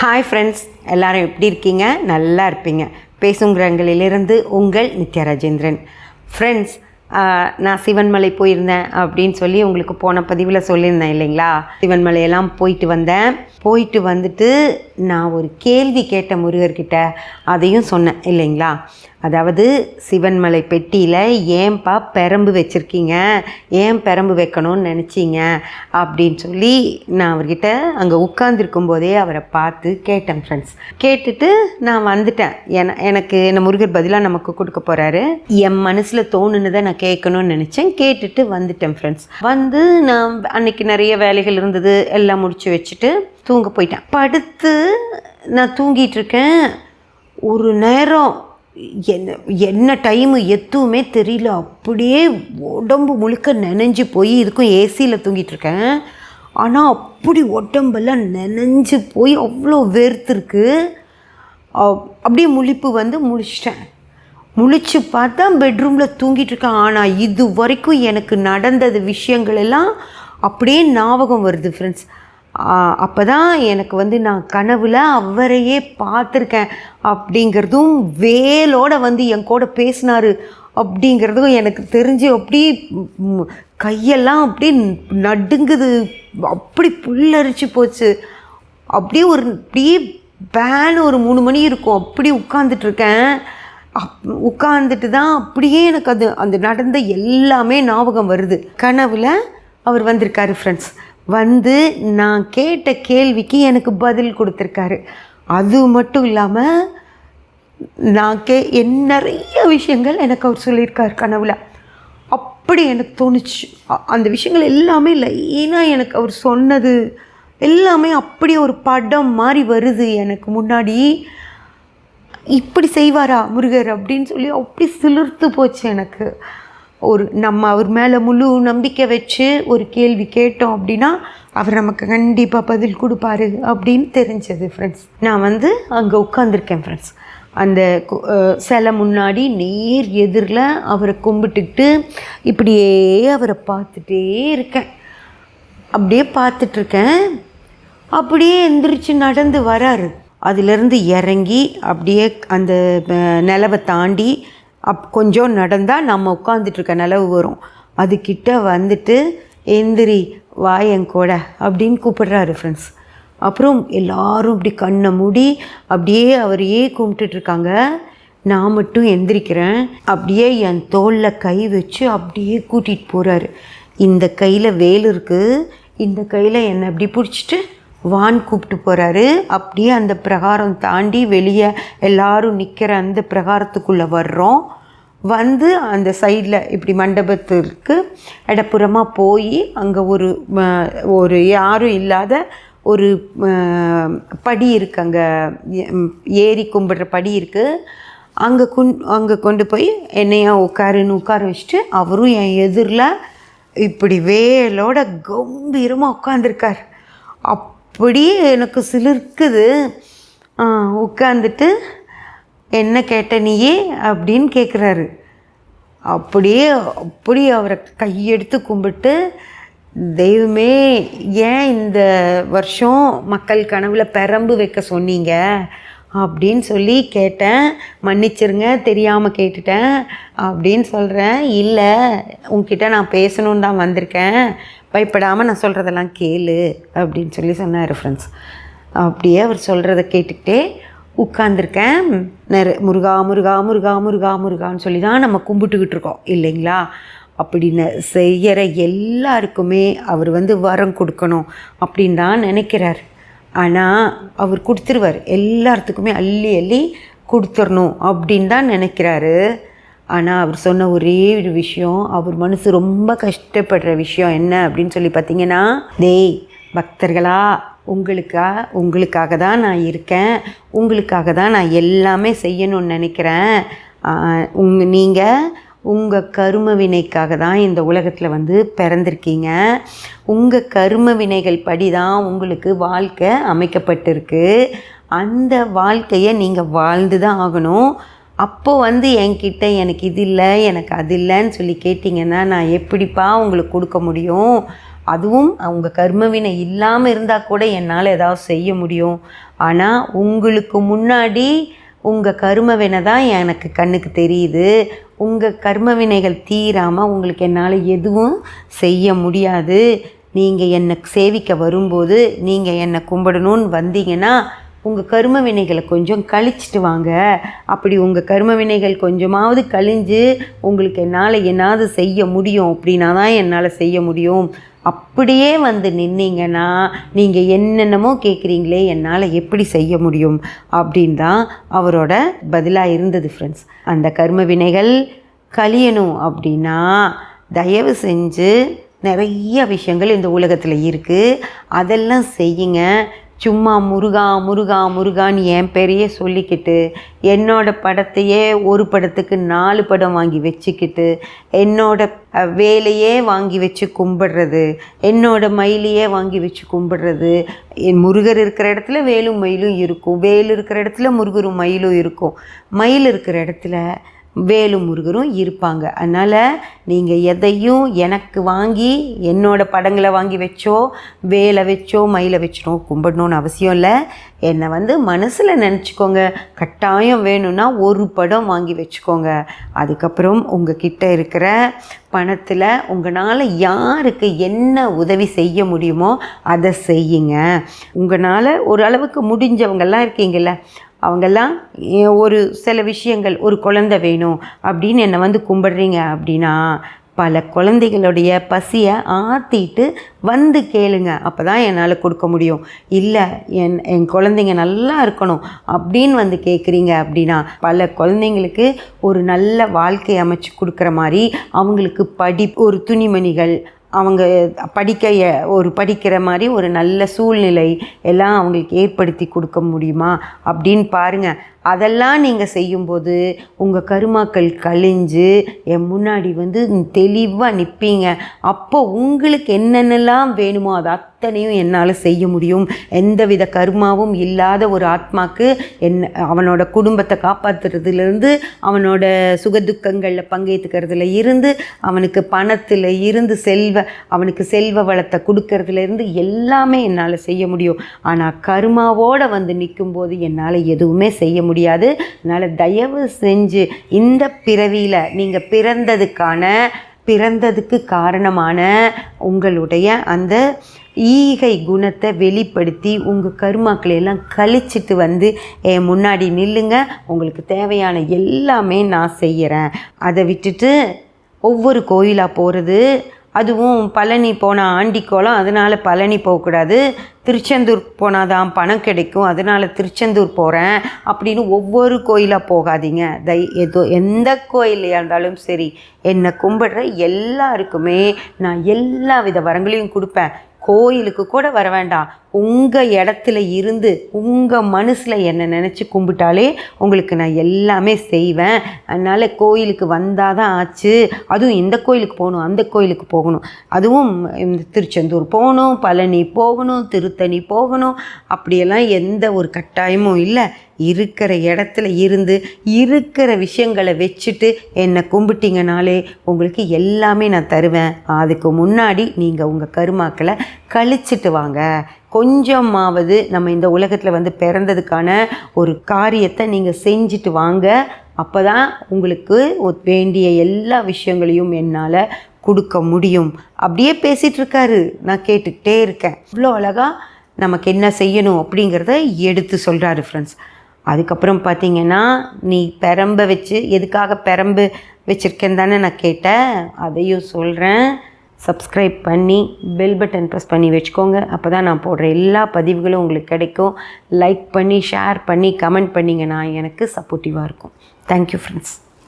Hi friends, எல்லோரும் எப்படி இருக்கீங்க? நல்லா இருப்பீங்க. பேசுங்கிறங்களிலிருந்து உங்கள் நித்யா ராஜேந்திரன். ஃப்ரெண்ட்ஸ், நான் சிவன்மலை போயிருந்தேன் அப்படின்னு சொல்லி உங்களுக்கு போன பதிவில் சொல்லியிருந்தேன் இல்லைங்களா? சிவன்மலையெல்லாம் போயிட்டு வந்துட்டு நான் ஒரு கேள்வி கேட்ட முருகர்கிட்ட, அதையும் சொன்னேன் இல்லைங்களா? அதாவது சிவன்மலை பெட்டியில் ஏன்பா பெரம்பு வச்சுருக்கீங்க, ஏன் பெரம்பு வைக்கணும்னு நினச்சிங்க அப்படின்னு சொல்லி நான் அவர்கிட்ட அங்கே உட்கார்ந்துருக்கும் போதே அவரை பார்த்து கேட்டேன் ஃப்ரெண்ட்ஸ். கேட்டுட்டு நான் வந்துட்டேன். எனக்கு என்ன முருகர் பதிலாக நமக்கு கொடுக்க போகிறாரு. என் மனசில் தோணுனதை நான் கேட்கணும்னு நினச்சேன். கேட்டுட்டு வந்துட்டேன் ஃப்ரெண்ட்ஸ். வந்து நான் அன்றைக்கி நிறைய வேலைகள் இருந்தது, எல்லாம் முடித்து வச்சுட்டு தூங்க போயிட்டேன். படுத்து நான் தூங்கிட்டுருக்கேன். ஒரு நேரம் என்ன டைமு எதுவுமே தெரியல. அப்படியே உடம்பு முழுக்க நனைஞ்சு போய், இதுக்கும் ஏசியில் தூங்கிட்டுருக்கேன். ஆனால் அப்படி உடம்பெல்லாம் நனைஞ்சு போய் அவ்வளோ வேர்த்துருக்கு. அப்படியே முழிப்பு வந்து முழிச்சிட்டேன். முழிச்சு பார்த்தா பெட்ரூமில் தூங்கிட்டுருக்கேன். ஆனால் இது வரைக்கும் எனக்கு நடந்தது விஷயங்கள் எல்லாம் அப்படியே ஞாபகம் வருது ஃப்ரெண்ட்ஸ். அப்போ தான் எனக்கு வந்து நான் கனவில் அவரையே பார்த்துருக்கேன் அப்படிங்கிறதும், வேலோடு வந்து என் கூட பேசினார் அப்படிங்கிறதும் எனக்கு தெரிஞ்சு அப்படி கையெல்லாம் அப்படி நடுங்குது. அப்படி புல்லரிச்சு போச்சு. அப்படியே பேன் ஒரு 3 மணி இருக்கும். அப்படி உட்காந்துட்ருக்கேன். உட்காந்துட்டு தான் அப்படியே எனக்கு அந்த நடந்த எல்லாமே ஞாபகம் வருது. கனவில் அவர் வந்திருக்காரு ஃப்ரெண்ட்ஸ். வந்து நான் கேட்ட கேள்விக்கு எனக்கு பதில் கொடுத்துருக்காரு. அது மட்டும் இல்லாமல் நான் நிறைய விஷயங்கள் எனக்கு அவர் சொல்லியிருக்காரு கனவில். அப்படி எனக்கு தோணுச்சு. அந்த விஷயங்கள் எல்லாமே லைனாக எனக்கு அவர் சொன்னது எல்லாமே அப்படியே ஒரு படம் மாதிரி வருது எனக்கு முன்னாடி. இப்படி செய்வாரா முருகர் அப்படின்னு சொல்லி அப்படி சிலிர்த்து போச்சு எனக்கு. நம்ம அவர் மேலே முழு நம்பிக்கை வச்சு ஒரு கேள்வி கேட்டோம் அப்படின்னா அவர் நமக்கு கண்டிப்பாக பதில் கொடுப்பாரு அப்படின்னு தெரிஞ்சது ஃப்ரெண்ட்ஸ். நான் வந்து அங்கே உட்காந்துருக்கேன் ஃப்ரெண்ட்ஸ். அந்த சிலை முன்னாடி நேர் எதிரில் அவரை கும்பிட்டுக்கிட்டு இப்படியே அவரை பார்த்துட்டே இருக்கேன். அப்படியே பார்த்துட்ருக்கேன். அப்படியே எந்திரிச்சு நடந்து வராரு. அதிலேருந்து இறங்கி அப்படியே அந்த நிலவை தாண்டி கொஞ்சம் நடந்தால் நம்ம உட்காந்துட்ருக்க நிலவு வரும். அதுக்கிட்ட வந்துட்டு எந்திரி வாயங்கூட அப்படின்னு கூப்பிடுறாரு ஃப்ரெண்ட்ஸ். அப்புறம் எல்லோரும் இப்படி கண்ணை மூடி அப்படியே அவரையே கும்பிட்டுட்ருக்காங்க. நான் மட்டும் எந்திரிக்கிறேன். அப்படியே என் தோளில் கை வச்சு அப்படியே கூட்டிகிட்டு போகிறாரு. இந்த கையில் வேல் இருக்குது, இந்த கையில் என்னை அப்படி பிடிச்சிட்டு வான் கூப்பிட்டு போகிறாரு. அப்படியே அந்த பிரகாரம் தாண்டி வெளியே எல்லோரும் நிற்கிற அந்த பிரகாரத்துக்குள்ளே வர்றோம். வந்து அந்த சைடில் இப்படி மண்டபத்திற்கு இடப்புறமாக போய் அங்கே ஒரு யாரும் இல்லாத ஒரு படி இருக்குது. அங்கே ஏறி கும்பிடுற படி இருக்குது. அங்கே கொண்டு போய் என்னையா உட்கார வச்சுட்டு அவரும் என் எதிரில் இப்படி வேலோட கம்பீரமாக உட்காந்துருக்கார். அப்படியே எனக்கு சிலிர்க்குது. உட்காந்துட்டு என்ன கேட்ட நீயே அப்படின்னு கேட்குறாரு. அப்படியே அவரை கையெடுத்து கும்பிட்டு, தெய்வமே ஏன் இந்த வருஷம் மக்கள் கனவில் பெரம்பு வைக்க சொன்னீங்க அப்படின்னு சொல்லி கேட்டேன். மன்னிச்சிருங்க, தெரியாமல் கேட்டுட்டேன் அப்படின்னு சொல்கிறேன். இல்லை, உங்ககிட்ட நான் பேசணுன்னு தான் வந்திருக்கேன், பயப்படாமல் நான் சொல்கிறதெல்லாம் கேளு அப்படின்னு சொல்லி சொன்னார் ஃப்ரெண்ட்ஸ். அப்படியே அவர் சொல்கிறத கேட்டுக்கிட்டே உட்கார்ந்துருக்கேன். முருகா முருகா முருகா முருகா முருகான்னு சொல்லி தான் நம்ம கும்பிட்டுக்கிட்டு இருக்கோம் இல்லைங்களா? அப்படின்னு செய்கிற எல்லாருக்குமே அவர் வந்து வரம் கொடுக்கணும் அப்படின்னு தான் நினைக்கிறார். ஆனால் அவர் கொடுத்துருவார். எல்லாத்துக்குமே அள்ளி அள்ளி கொடுத்துடணும் அப்படின்னு தான் நினைக்கிறாரு. ஆனால் அவர் சொன்ன ஒரே ஒரு விஷயம், அவர் மனசு ரொம்ப கஷ்டப்படுற விஷயம் என்ன அப்படின்னு சொல்லி பார்த்தீங்கன்னா, பக்தர்களா, உங்களுக்காக தான் நான் இருக்கேன், உங்களுக்காக தான் நான் எல்லாமே செய்யணும்னு நினைக்கிறேன். நீங்கள் உங்கள் கரும வினைக்காக தான் இந்த உலகத்தில் வந்து பிறந்திருக்கீங்க. உங்கள் கரும வினைகள் படி தான் உங்களுக்கு வாழ்க்கை அமைக்கப்பட்டிருக்கு. அந்த வாழ்க்கையை நீங்கள் வாழ்ந்து தான் ஆகணும். அப்போது வந்து என்கிட்ட எனக்கு இது இல்லை, எனக்கு அது இல்லைன்னு சொல்லி கேட்டிங்கன்னா நான் எப்படிப்பா உங்களுக்கு கொடுக்க முடியும் அதுவும் அவங்க கர்மவினை இல்லாமல் இருந்தால் கூட என்னால் ஏதாவது செய்ய முடியும். ஆனால் உங்களுக்கு முன்னாடி உங்கள் கர்மவினை தான் எனக்கு கண்ணுக்கு தெரியுது. உங்கள் கர்மவினைகள் தீராமல் உங்களுக்கு என்னால் எதுவும் செய்ய முடியாது. நீங்கள் என்னை சேவிக்க வரும்போது நீங்கள் என்னை கும்பிடணும்னு வந்தீங்கன்னா உங்கள் கர்ம வினைகளை கொஞ்சம் கழிச்சிட்டு வாங்க. அப்படி உங்கள் கர்ம வினைகள் கொஞ்சமாவது கழிஞ்சு உங்களுக்கு என்னால் என்னாவது செய்ய முடியும் அப்படின்னா தான் என்னால் செய்ய முடியும். அப்படியே வந்து நின்னீங்கன்னா நீங்கள் என்னென்னமோ கேட்குறீங்களே என்னால் எப்படி செய்ய முடியும் அப்படின்னு தான் அவரோட பதிலாக இருந்தது ஃப்ரெண்ட்ஸ். அந்த கர்ம வினைகள் கழியணும் அப்படின்னா தயவு செஞ்சு நிறைய விஷயங்கள் இந்த உலகத்தில் இருக்குது, அதெல்லாம் செய்யுங்க. சும்மா முருகா முருகா முருகான்னு என் பேரையே சொல்லிக்கிட்டு என்னோட படத்தையே ஒரு படத்துக்கு 4 படம் வாங்கி வச்சுக்கிட்டு என்னோட வேலையே வாங்கி வச்சு கும்பிடுறது, என்னோட மயிலையே வாங்கி வச்சு கும்பிடுறது. என் முருகர் இருக்கிற இடத்துல வேலும் மயிலும் இருக்கும், வேல் இருக்கிற இடத்துல முருகரும் மயிலும் இருக்கும், மயில் இருக்கிற இடத்துல வேலும் முருகரும் இருப்பாங்க. அதனால் நீங்கள் எதையும் எனக்கு வாங்கி என்னோட படங்களை வாங்கி வச்சோ வேலை வச்சோ மயிலை வச்சோ கும்பிடணுன்னு அவசியம் இல்லை. என்னை வந்து மனசில் நினச்சிக்கோங்க. கட்டாயம் வேணும்னா ஒரு படம் வாங்கி வச்சுக்கோங்க. அதுக்கப்புறம் உங்கள் கிட்டே இருக்கிற பணத்தில் உங்களால் யாருக்கு என்ன உதவி செய்ய முடியுமோ அதை செய்யுங்க. உங்களால் ஓரளவுக்கு முடிஞ்சவங்கெல்லாம் இருக்கீங்கள, அவங்கெல்லாம் ஒரு சில விஷயங்கள், ஒரு குழந்தை வேணும் அப்படின்னு என்னை வந்து கும்பிடுறீங்க அப்படின்னா பல குழந்தைகளுடைய பசியை ஆற்றிட்டு வந்து கேளுங்க. அப்போ தான் என்னால் கொடுக்க முடியும். இல்லை என் குழந்தைங்க நல்லா இருக்கணும் அப்படின்னு வந்து கேட்குறீங்க அப்படின்னா பல குழந்தைங்களுக்கு ஒரு நல்ல வாழ்க்கை அமைச்சு கொடுக்குற மாதிரி அவங்களுக்கு ஒரு துணிமணிகள், அவங்க படிக்கிற மாதிரி ஒரு நல்ல சூழ்நிலை எல்லாம் அவங்களுக்கு ஏற்படுத்தி கொடுக்க முடியுமா அப்படின்னு பாருங்கள். அதெல்லாம் நீங்கள் செய்யும்போது உங்கள் கருமாக்கள் கழிஞ்சு என் முன்னாடி வந்து தெளிவாக நிற்பீங்க. அப்போ உங்களுக்கு என்னென்னலாம் வேணுமோ அது அத்தனையும் என்னால் செய்ய முடியும். எந்தவித கருமாவும் இல்லாத ஒரு ஆத்மாக்கு அவனோட குடும்பத்தை காப்பாற்றுறதுலேருந்து, அவனோட சுகதுக்கங்களில் பங்கேற்றுக்கிறதுல இருந்து, அவனுக்கு பணத்தில் இருந்து அவனுக்கு செல்வ வளத்தை கொடுக்கறதுலேருந்து எல்லாமே என்னால் செய்ய முடியும். ஆனால் கருமாவோடு வந்து நிற்கும்போது என்னால் எதுவுமே செய்ய முடியாது. அதனால் தயவு செஞ்சு இந்த பிறவியில் நீங்கள் பிறந்ததுக்கு காரணமான உங்களுடைய அந்த ஈகை குணத்தை வெளிப்படுத்தி உங்கள் கருமாக்களை எல்லாம் கழிச்சிட்டு வந்து என் முன்னாடி நில்லுங்க. உங்களுக்கு தேவையான எல்லாமே நான் செய்கிறேன். அதை விட்டுட்டு ஒவ்வொரு கோயிலாக போகிறது, அதுவும் பழனி போனால் ஆண்டிக்கோலம் அதனால் பழனி போகக்கூடாது, திருச்செந்தூர் போனால் தான் பணம் கிடைக்கும் அதனால் திருச்செந்தூர் போகிறேன் அப்படின்னு ஒவ்வொரு கோயிலாக போகாதீங்க. எந்த கோயிலையாக இருந்தாலும் சரி, என்னை கும்பிடுற எல்லாருக்குமே நான் எல்லா வித வரங்களையும் கொடுப்பேன். கோயிலுக்கு கூட வர வேண்டாம், உங்கள் இடத்துல இருந்து உங்கள் மனசில் என்னை நினச்சி கும்பிட்டாலே உங்களுக்கு நான் எல்லாமே செய்வேன். அதனால் கோயிலுக்கு வந்தால் தான் ஆச்சு, அதுவும் இந்த கோயிலுக்கு போகணும் அந்த கோயிலுக்கு போகணும், அதுவும் இந்த திருச்செந்தூர் போகணும், பழனி போகணும், திருத்தணி போகணும் அப்படியெல்லாம் எந்த ஒரு கட்டாயமும் இல்லை. இருக்கிற இடத்துல இருந்து இருக்கிற விஷயங்களை வச்சுட்டு என்னை கும்பிட்டிங்கனாலே உங்களுக்கு எல்லாமே நான் தருவேன். அதுக்கு முன்னாடி நீங்கள் உங்கள் கருமாக்களை கழிச்சிட்டு வாங்க. கொஞ்சமாவது நம்ம இந்த உலகத்தில் வந்து பிறந்ததுக்கான ஒரு காரியத்தை நீங்கள் செஞ்சுட்டு வாங்க. அப்போ தான் உங்களுக்கு வேண்டிய எல்லா விஷயங்களையும் என்னால் கொடுக்க முடியும். அப்படியே பேசிகிட்டு இருக்காரு, நான் கேட்டுக்கிட்டே இருக்கேன். இவ்வளோ அழகாக நமக்கு என்ன செய்யணும் அப்படிங்கிறத எடுத்து சொல்கிறாரு ஃப்ரெண்ட்ஸ். அதுக்கப்புறம் பார்த்திங்கன்னா, நீ பெரம்பை வச்சு எதுக்காக பெரம்பு வச்சுருக்கேன்னு தானே நான் கேட்டேன், அதையும் சொல்கிறேன். சப்ஸ்கிரைப் பண்ணி பெல் பட்டன் ப்ரெஸ் பண்ணி வச்சுக்கோங்க. அப்போ தான் நான் போடுற எல்லா பதிவுகளும் உங்களுக்கு கிடைக்கும். லைக் பண்ணி ஷேர் பண்ணி கமெண்ட் பண்ணிங்கன்னா எனக்கு சப்போர்ட்டிவாக இருக்கும். Thank you friends.